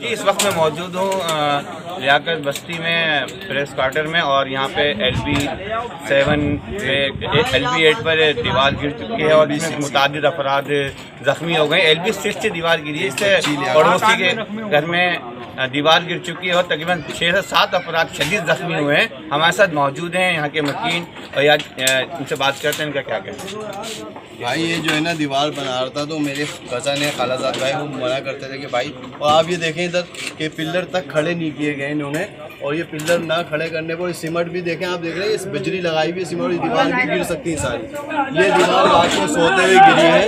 जी, इस वक्त मैं मौजूद हूँ लियाकत बस्ती में प्रेस क्वार्टर में, और यहाँ पे LB8 पर दीवार गिर चुकी है और इसमें मुतादिद अफराद ज़ख्मी हो गए। LB6 से दीवार गिरी है, इससे पड़ोसी के घर में दीवार गिर चुकी है और तकरीबन 6 से 7 अफराद शदीद ज़ख्मी हुए हैं। हमारे साथ मौजूद हैं यहाँ के मकीन, और यार उनसे बात करते हैं इनका क्या कहना है। भाई ये जो है ना दीवार बना रहा था, तो मेरे कज़न है खालाजाद भाई, वो मना करते थे कि भाई, और आप ये देखें इधर के पिलर तक खड़े नहीं किए गए इन्होंने, और ये पिलर ना खड़े करने पर सीमेंट भी देखें, आप देख रहे हैं इस बिजली लगाई हुई सीमेंट, दीवार भी गिर सकती है सारी। ये दीवार रात को सोते हुए गिरी है,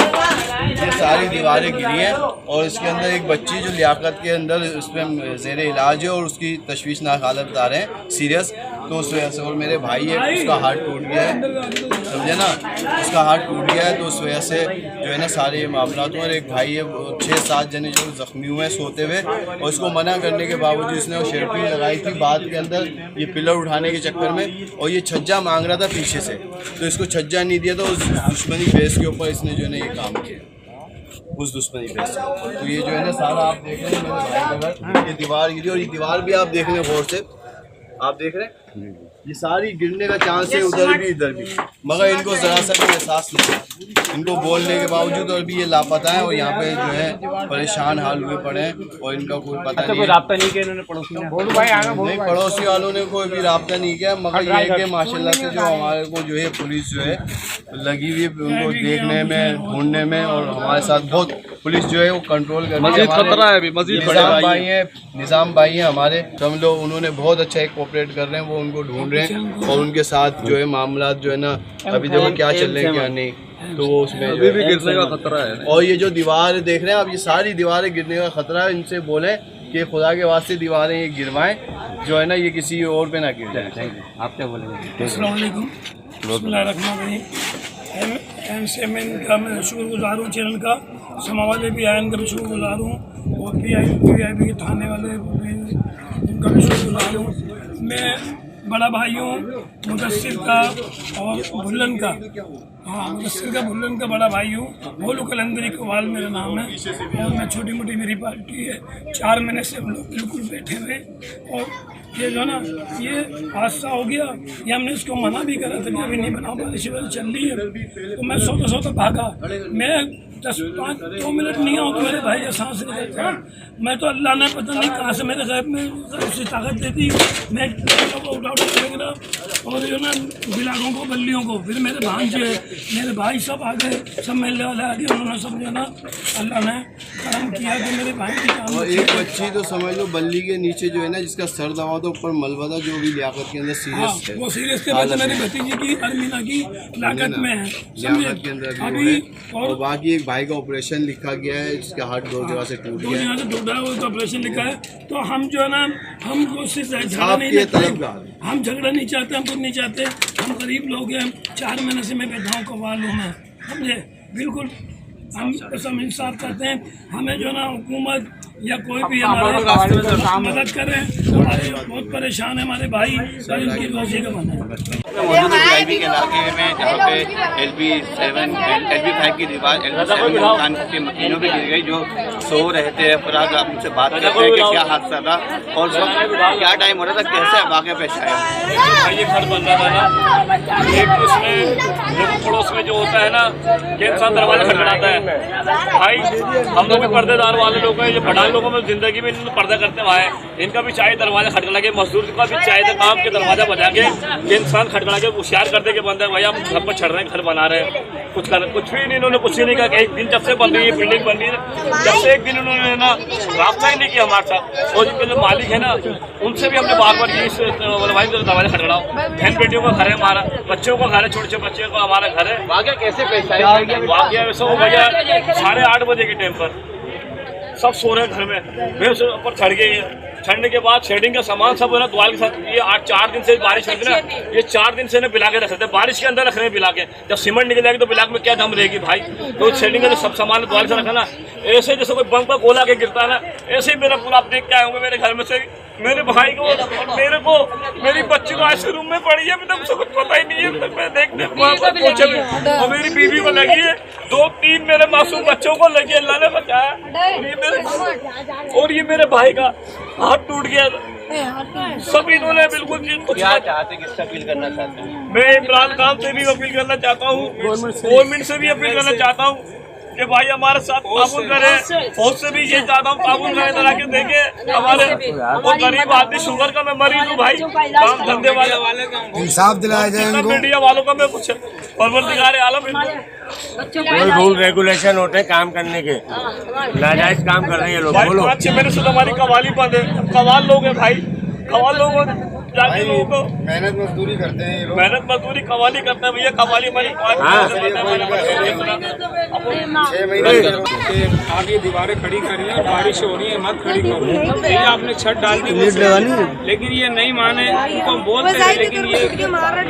ये सारी दीवारें गिरी हैं, और इसके अंदर एक बच्ची जो लियाकत के अंदर उसमें ज़ेर इलाज है और उसकी तशवीशनाक हालत बता रहे हैं सीरियस, तो उस वजह से, और मेरे भाई है उसका हाथ टूट गया है, समझे ना, उसका हाथ टूट गया है, तो उस वजह से जो है ना सारे ये मामला। और एक भाई है, 6-7 जने जो ज़ख्मी हुए हैं सोते हुए, और इसको मना करने के बावजूद इसने वो शेल्फी लगाई थी बाद के अंदर ये पिलर उठाने के चक्कर में, और ये छज्जा मांग रहा था पीछे से, तो इसको छज्जा नहीं दिया, तो उस दुश्मनी बेस के ऊपर इसने जो है ना ये काम किया, उस दुश्मनी बेस के ऊपर। तो ये जो है ना सारा आप देख रहे हैं मेरे भाई का घर, ये दीवार गिरी, और ये दीवार भी आप देख रहे हैं गौर से, आप देख रहे हैं ये सारी गिरने का चांस है, उधर भी इधर भी, मगर इनको ज़रा सा भी एहसास नहीं, इनको बोलने के बावजूद और भी ये लापता है, और यहाँ पे जो है परेशान हाल हुए पड़े हैं, और इनका कोई पता नहीं, राब्ता नहीं किया इन्होंने पड़ोसी ने, नहीं पड़ोसी वालों ने कोई भी राब्ता नहीं किया, मगर ये है कि माशाल्लाह से जो हमारे को जो है पुलिस जो है लगी हुई उनको देखने में, ढूंढने में, और हमारे साथ बहुत पुलिस जो है वो कंट्रोल कर रही है। खतरा है अभी मजीद निज़ाम भाई हैं हमारे, समझ लो उन्होंने बहुत अच्छा एक कोऑपरेट कर रहे हैं, वो उनको ढूंढ रहे हैं, और उनके साथ जो है मामला जो है ना अभी देखो क्या चल रहे हैं क्या नहीं, तो वो उसमें अभी भी गिरने का खतरा है। और ये जो दीवार देख रहे हैं आप, ये सारी दीवारें गिरने का खतरा है, इनसे बोले कि खुदा के वास्ते दीवारें ये गिरवाएं, जो है ना ये किसी और पे ना गिर जाए। आप क्या बोलेंगे? एमसीएमएन का मैं शुक्रगुजार हूँ, चैनल का, समा वाले भी आए उनका भी शुक्रगुजार हूँ, और PIB के थाने वाले उनका भी शुक्रगुजार हूँ। मैं बड़ा भाई हूँ मुदस्सिर का और भुल्लन का, हाँ मुदस्सिर का भुल्लन का बड़ा भाई हूँ। भोलू कलंदरी इकबाल मेरा नाम है, और मैं छोटी मोटी मेरी पार्टी है। 4 महीने से हम लोग बिल्कुल बैठे हुए, और ये जो ना ये हादसा हो गया, ये हमने इसको मना भी करा था कि अभी नहीं बनाओ, बारिश चल रही है, तो मैं सोता भागा, मैं 2 मिनट नहीं आऊँ तो मेरे भाई का सांस निकल गया। मैं तो अल्लाह ने पता नहीं कहाँ से मेरे घर में उससे ताकत देती, मैं उठा गिरा, और जो ना बिलागों को बल्लियों को, फिर मेरे भांजे मेरे भाई सब आ गए, सब मेले वाले आ गए, उन्होंने सब जो ना अल्लाह ने काम किया कि मेरे भाई की काम। और एक बच्ची तो समझ लो बल्ली के नीचे जो है ना, जिसका सर दबा तो ऊपर मलबा था, जो भी लियाकत के अंदर सीरियस है, वो सीरियस थे, मेरी भतीजी की अरमीना की लियाकत में है, लियाकत के अंदर अभी, और बाकी एक भाई का ऑपरेशन लिखा गया है, जिसका हार्ट 2 जगह से टूट गया है, उसका ऑपरेशन लिखा है। तो हम जो है ना, हम कोशिश झगड़ा नहीं चाहते, हम झगड़ा नहीं चाहते, हम कुछ नहीं चाहते, हम गरीब लोग हैं, 4 महीने से मैं बैठा हूँ कवाल हूँ मैं, समझे, बिल्कुल हम सब इंसाफ करते हैं। हमें जो ना हुकूमत या कोई भी हमारे मदद करे, हमारे बहुत परेशान है हमारे भाई, इनकी रोजी का बना है। मौजूद PIB के इलाके में, जहाँ पे LB5 की दीवार LB7 के मकीनों पर गिर गई, जो सो रहे थे अफराद। आप उनसे बात करते हैं कि क्या हादसा था और उस वक्त क्या टाइम हो रहा था, कैसे वाक़या पेश आया? भाई ये घर बन रहा था ना, एक उसमें पड़ोस में जो होता है ना कि इंसान दरवाजा खटखटाता है, भाई हम लोग भी पर्देदार वाले लोग हैं, ये पठान लोगों में ज़िंदगी में इन्होंने पर्दा करते हुए आए, इनका भी चाहे दरवाजा खटखटा के, मजदूर का भी चाहे काम के दरवाजा बजा के ये इंसान खटखटा के होशियार कर दे के बंदा है, भैया हम घर पर चढ़ रहे हैं, घर बना रहे हैं, कुछ भी नहीं, इन्होंने कुछ ही नहीं कहा। एक दिन जब से बन रही है बिल्डिंग बन रही है, जब से एक दिन उन्होंने ना रास्ता ही नहीं किया हमारे साथ, और जिनके जो मालिक है ना उनसे भी हमने बार बार ये भाई दरवाजा खटखटाओ, बहन बेटियों का घर है हमारा, बच्चों का घर है, छोटे छोटे बच्चों का हमारा घर है। वाक़या कैसे पेश आया? वाक़या वैसे वो भैया 8:30 बजे के टाइम पर सब सो रहे हैं घर में, मैं उसके ऊपर चढ़ गई है, चढ़ने के बाद शेडिंग का सामान सब है ना द्वार के साथ, ये 4 दिन से बारिश होती है ना, ये 4 दिन से ना बिला के रख रहे थे, बारिश के अंदर रख रहे हैं बिला के, जब सीमेंट निकल जाएगी तो बिला में क्या दम रहेगी भाई, तो शेडिंग का जो सब सामान द्वार से रखा ना, ऐसे जैसे कोई बम का गोला के गिरता है ना, ऐसे ही मेरा पूरा आप देख के आए होंगे मेरे घर में से मेरे भाई को मेरे को मेरी बच्ची को आश्रम में पड़ी है, मतलब मुझे कुछ पता ही नहीं है। मैं देखने पहुंचे और मेरी बीवी को लगी है, 2-3 मेरे मासूम बच्चों को लगी है, अल्लाह ने बचाया। और ये मेरे भाई का हाथ टूट गया था। सब इन्होंने बिल्कुल कुछ क्या चाहते, किससे अपील करना चाहते हैं? मैं इमरान खान से भी अपील करना चाहता हूँ, गवर्नमेंट से भी अपील करना चाहता हूँ कि भाई हमारे साथ ताबून करे। फौज से भी ये चाहता हूँ ताबून करे, तरह के देखे हमारे और गरीब आदमी, शुगर का मैं मरीज हूँ भाई, काम धंधे वाले इंसाफ दिलाया जाए इनको। मीडिया वालों का मैं कुछ परवरदिगार आलम कोई रूल रेगुलेशन होते हैं काम करने के, नाजायज काम कर रहे हैं लोग। भाई बोलो 5-6 महीने से हमारी कवाली बंद है। कवाल लोग हैं भाई, कवाल लोग जाके लोगों को मेहनत मजदूरी करते हैं ये लोग। मेहनत मजदूरी कवाली करते हैं भैया। कवाली हमारी आगे दीवारें खड़ी करी हैं, बारिश हो रही है, मत खड़ी करो, ये आपने छत डाल दी, लेकिन ये नहीं माने। उनको बोलते हैं, लेकिन ये जो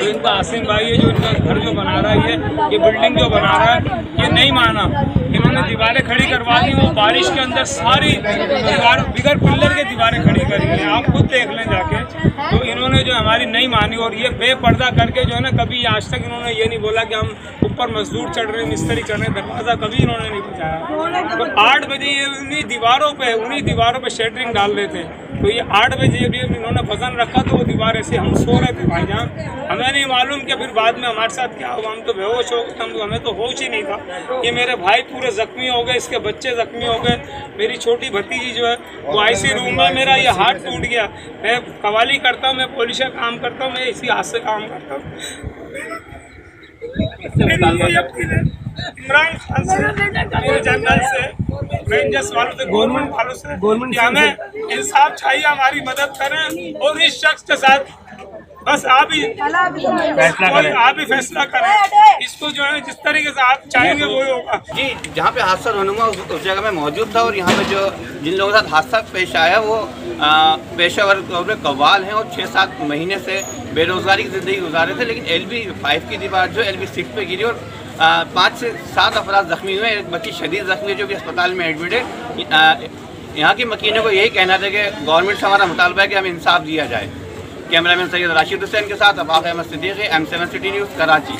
इनका आसिम भाई है, जो इनका घर जो बना रहा है, ये बिल्डिंग जो बना रहा है, ये नहीं माना। इन्होंने दीवारें खड़ी करवा दी, वो बारिश के अंदर सारी दीवार बिगर पिल्लर के दीवारें खड़ी करी हैं, आप खुद देख लें जाके। तो इन्होंने जो हमारी नहीं मानी, और ये बेपर्दा करके जो है ना, कभी आज तक इन्होंने ये नहीं बोला कि हम ऊपर मजदूर चढ़ रहे हैं, मिस्त्री चढ़ रहे हैं, दरवाजा कभी इन्होंने नहीं बचाया। तो 8 बजे ये उन्हीं दीवारों पे शेटरिंग डाल रहे थे। तो ये 8 बजे जब इन्होंने वजन रखा तो वो दीवार ऐसे, हम सो रहे थे भाईजान, हमें नहीं मालूम कि फिर बाद में हमारे साथ क्या हुआ। हम तो बेहोश हो गए, हमें तो होश ही नहीं था। ये मेरे भाई पूरे जख्मी हो गए, इसके बच्चे जख्मी हो गए, मेरी छोटी भतीजी जो है वो आईसी रूम में, मेरा ये हाथ टूट गया। मैं कवाली करता हूँ, मैं पुलिस का काम करता हूँ, मैं इसी हाथ से काम करता हूँ। इमरान खान से, मेरे जनरल से, रेंजर्स वालों से, गवर्नमेंट वालों से कि हमें इंसाफ चाहिए, हमारी मदद करें। और इस शख्स के साथ बस आप ही फैसला करें। इसको जो है जिस तरीके से आप चाहेंगे वही होगा। जी, जहाँ पे हादसा होना उस जगह में मौजूद था, और यहाँ पे जो जिन लोगों के साथ हादसा पेश आया वो पेशेवर कव्वाल हैं और 6-7 महीने से बेरोजगारी की ज़िंदगी गुजार रहे थे। लेकिन LB5 की दीवार जो LB6 पे गिरी और 5 से 7 अफराद जख्मी हुए। एक बच्ची शदीद जख्मी है जो कि अस्पताल में एडमिट है। यहाँ की मकीनों को यही कहना था कि गवर्नमेंट से हमारा मुतालबा है कि हमें इंसाफ दिया जाए। कैमरामैन सैयद राशिद हुसैन के साथ Afaq Ahmed Siddiqui, M7 city news, Karachi.